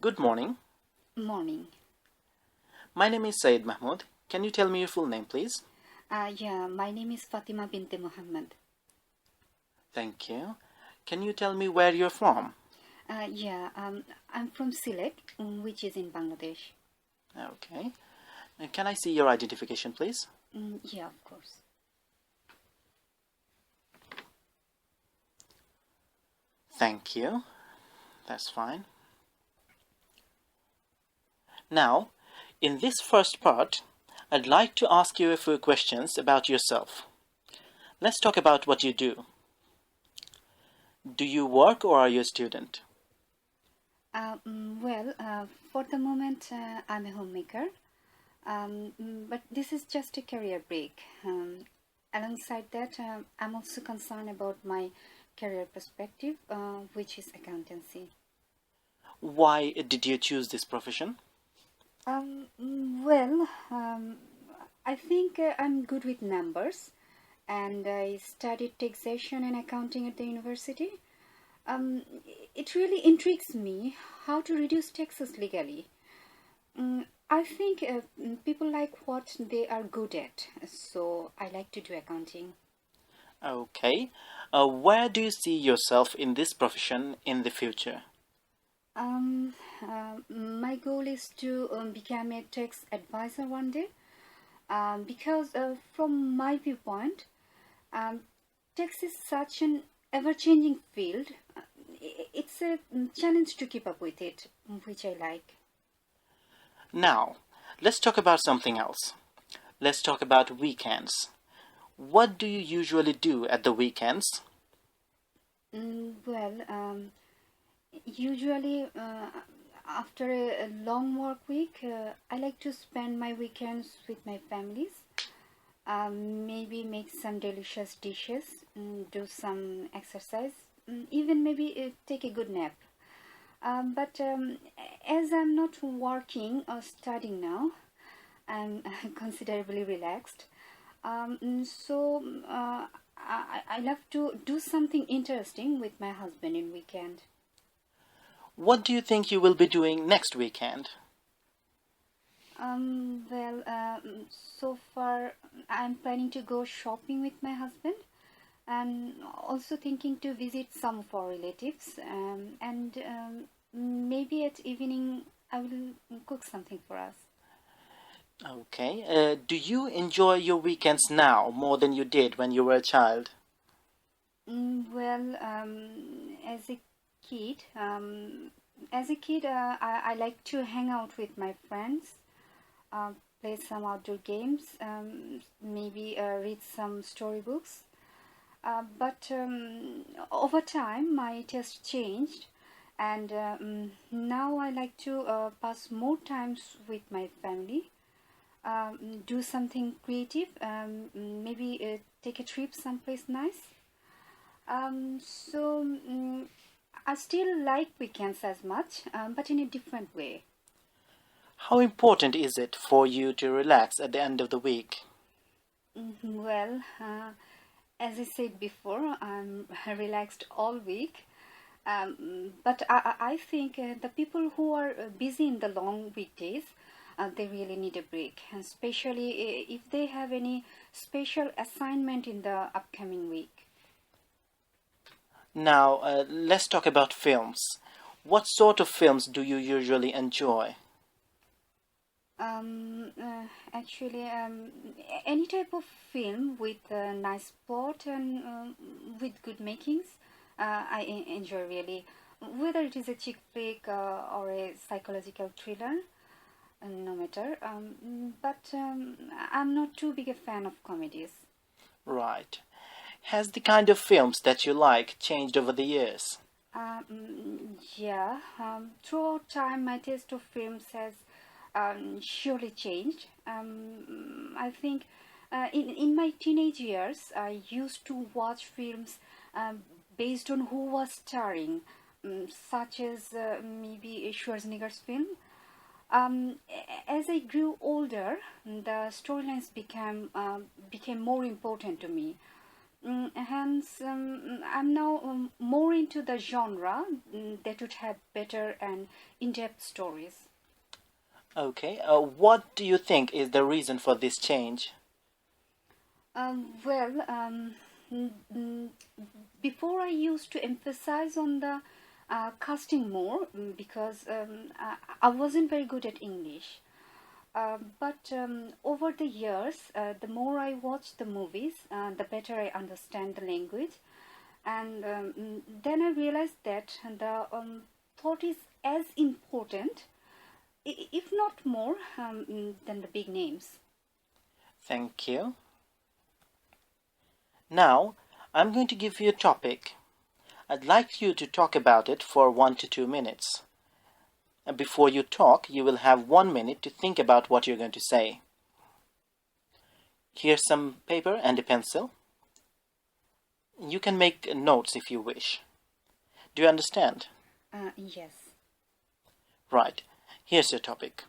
Good morning. Morning. My name is Syed Mahmood. Can you tell me your full name, please? Yeah, my name is Fatima binte Muhammad. Thank you. Can you tell me where you're from? I'm from Sylhet, which is in Bangladesh. Okay. Can I see your identification, please? Yeah, of course. Thank you. That's fine. Now, in this first part, I'd like to ask you a few questions about yourself. Let's talk about what you do. Do you work or are you a student? For the moment, I'm a homemaker, but this is just a career break. Alongside that, I'm also concerned about my career perspective, which is accountancy. Why did you choose this profession? Um, mm, well, um, I think I'm good with numbers, and I studied taxation and accounting at the university. Um, it really intrigues me how to reduce taxes legally. I think people like what they are good at, so I like to do accounting. Okay. Where do you see yourself in this profession in the future? My goal is to become a tax advisor one day, because from my viewpoint, um, tax is such an ever-changing field. It's a challenge to keep up with it, which I like. Now, let's talk about something else. Let's talk about weekends. What do you usually do at the weekends? Mm, well, um, Usually, after a long work week, I like to spend my weekends with my families. Maybe make some delicious dishes, do some exercise, even maybe take a good nap. But as I'm not working or studying now, I'm considerably relaxed. I love to do something interesting with my husband in weekend. What do you think you will be doing next weekend? So far I'm planning to go shopping with my husband and also thinking to visit some of our relatives, and maybe at evening I will cook something for us. Okay. Do you enjoy your weekends now more than you did when you were a child? As a kid, I like to hang out with my friends, uh, play some outdoor games, maybe read some storybooks. But over time, my taste changed, and now I like to pass more times with my family, do something creative, maybe take a trip someplace nice. I still like weekends as much, but in a different way. How important is it for you to relax at the end of the week? Mhm, Well, uh, as I said before, I'm relaxed all week. But I think the people who are busy in the long weekdays, they really need a break, and especially if they have any special assignment in the upcoming week. Now, let's talk about films. What sort of films do you usually enjoy? Actually, any type of film with a nice plot and with good makings, enjoy really. Whether it is a chick flick or a psychological thriller, no matter. But I'm not too big a fan of comedies. Right. Has the kind of films that you like changed over the years? Yeah, throughout time, my taste of films has surely changed. I think in my teenage years, I used to watch films based on who was starring, such as maybe Schwarzenegger's film. As I grew older, the storylines became more important to me. Hence, I'm now more into the genre that would have better and in-depth stories. Okay, what do you think is the reason for this change? Well, mm, mm, before I used to emphasize on the casting more because I wasn't very good at English. But over the years, the more I watch the movies, the better I understand the language. And then I realized that the thought is as important, if not more, than the big names. Thank you. Now, I'm going to give you a topic. I'd like you to talk about it for 1 to 2 minutes. And before you talk, you will have 1 minute to think about what you're going to say. Here's some paper and a pencil. You can make notes if you wish. Do you understand? Yes. Right. Here's your topic.